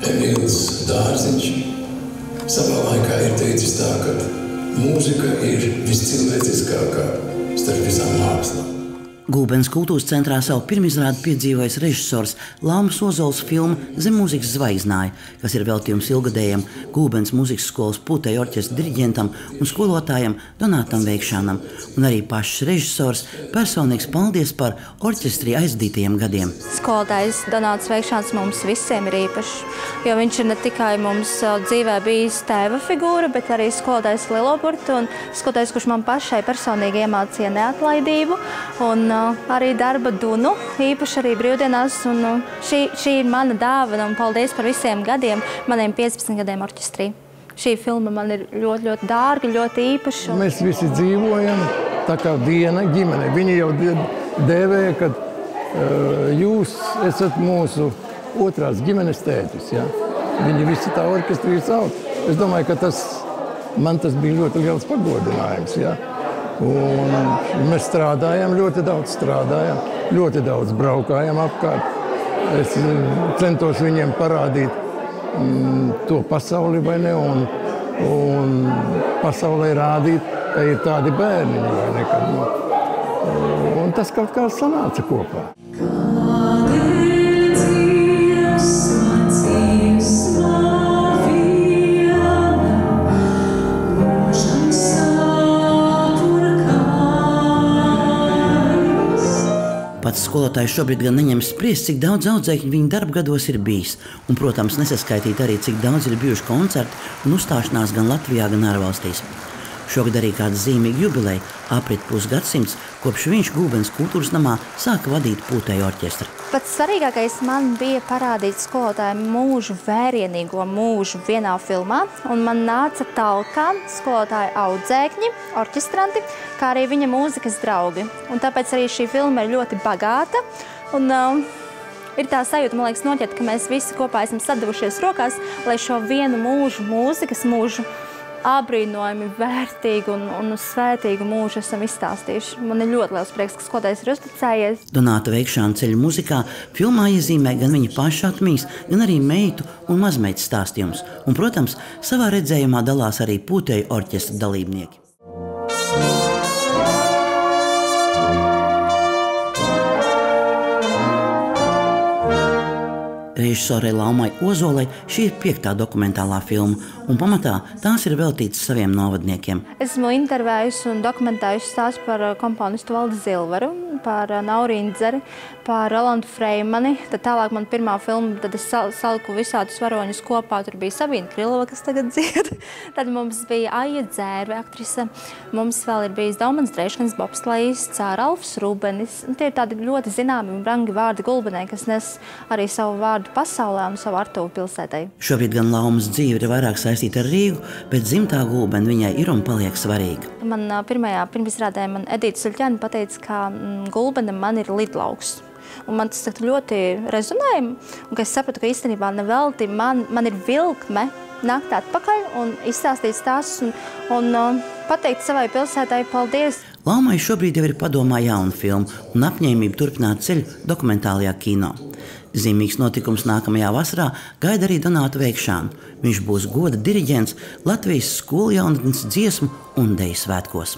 Emīls Dārziņš savā laikā ir teicis tā, ka mūzika ir viscilvēciskākā starp visām mākslām. Gulbenes kultūras centrā savu pirmizrādi piedzīvojis režisors Laumas Ozols filmu Zem mūzikas zvaigznāja, kas ir veltījums ilgadējam Gulbenes mūzikas skolas puteju orķestra diriģentam un skolotājam Donātam Veikšanam, un arī pašs režisors personīgs paldies par orķestrī aizdītajiem gadiem. Skolotājs Donāts Veikšans mums visiem ir īpašs, jo viņš ir ne tikai mums dzīvē bijis tēva figūra, bet arī skolotājs Liloburtu un skolotājs, kurš man pašai personīgi iemācīja neatlaidību un arī darba dunu, īpaši arī brīvdienās. Un šī ir mana dāvana un paldies par visiem gadiem, maniem 15 gadiem orķestrī. Šī filma man ir ļoti, ļoti dārga, ļoti īpaša. Mēs visi dzīvojam tā kā viena ģimene. Viņi jau dēvēja, ka jūs esat mūsu otrās ģimenes tētis. Ja? Viņi visi tā orķestrī sauc. Es domāju, ka man tas bija ļoti liels pagodinājums. Ja? Un mēs strādājām, ļoti daudz braukājām apkārt. Es centos viņiem parādīt to pasauli, vai ne, un pasaulē rādīt, ka ir tādi bērniņi, vai ne, un tas kaut kā sanāca kopā. Pats skolotājs šobrīd gan neņem spriest, cik daudz audzēkņu viņa darba gados ir bijis. Un, protams, nesaskaitīt arī, cik daudz ir bijuši koncerti un uzstāšanās gan Latvijā, gan ārvalstīs. Šogad arī kāda zīmīga jubileja aprit pusgadsimts, kopš viņš Gulbenes kultūras namā sāka vadīt puteju orķestru. Pats svarīgākais man bija parādīt skolotāju mūžu, vērienīgo mūžu vienā filmā, un man nāca talkā skolotāju audzēkņi, orķestranti, kā arī viņa mūzikas draugi. Un tāpēc arī šī filma ir ļoti bagāta, un ir tā sajūta, man liekas, noķert, ka mēs visi kopā esam sadavušies rokās, lai šo vienu mūžu, mūzikas mūžu, abrīnojami, vērtīgu un svētīgu mūžu esam izstāstījuši. Man ir ļoti liels prieks, ka skolotājs ir uzticējies. Donāta Veikšana ceļu muzikā filmā iezīmē gan viņa paša atmiņas, gan arī meitu un mazmeitas stāstījums. Un, protams, savā redzējumā dalās arī puteju orķestra dalībnieki. Režisorei Laumai Ozolai šī ir 5. dokumentālā filma, un pamatā tās ir veltītas saviem novadniekiem. Esmu intervējusi un dokumentējusi stāstu par komponistu Valdi Zilveru, par Nauru Indzeri, par Rolandu Freimani. Tad tālāk man pirmā filma, tad es saliku visādus varoņus kopā. Tur bija Sabīna Krilova, kas tagad dzied. Tad mums bija Aija Dzērve, aktrise. Mums vēl ir bijis Daumans Dreiškins, bobslejists, Ralfs Rubenis. Tie ir tādi ļoti zināmi un brangi vārdi Gulbenē, kas nes arī savu vārdu pasaulē un savu Artuvu pilsētai. Šobrīd gan Laumas dzīve ir vairāk saistīta ar Rīgu, bet dzimtā Gulbene viņai ir un paliek svarīga. Man pirmajā pirmizrādē man Edīte Suļķene pateica, ka Gulbene man ir lidlauks. Un man tas ļoti rezonēja, un ka es sapratu, ka īstenībā nevelti man ir vilkme nākt atpakaļ un izstāstīt stāstus un pateikt savai pilsētai paldies. Laumai šobrīd jau ir padomā jauna filma un apņēmība turpināt ceļu dokumentālajā kino. Zīmīgs notikums nākamajā vasarā gaida arī Donātu Veikšanu. Viņš būs goda diriģents Latvijas skolu jaunatnes dziesmu un deju svētkos.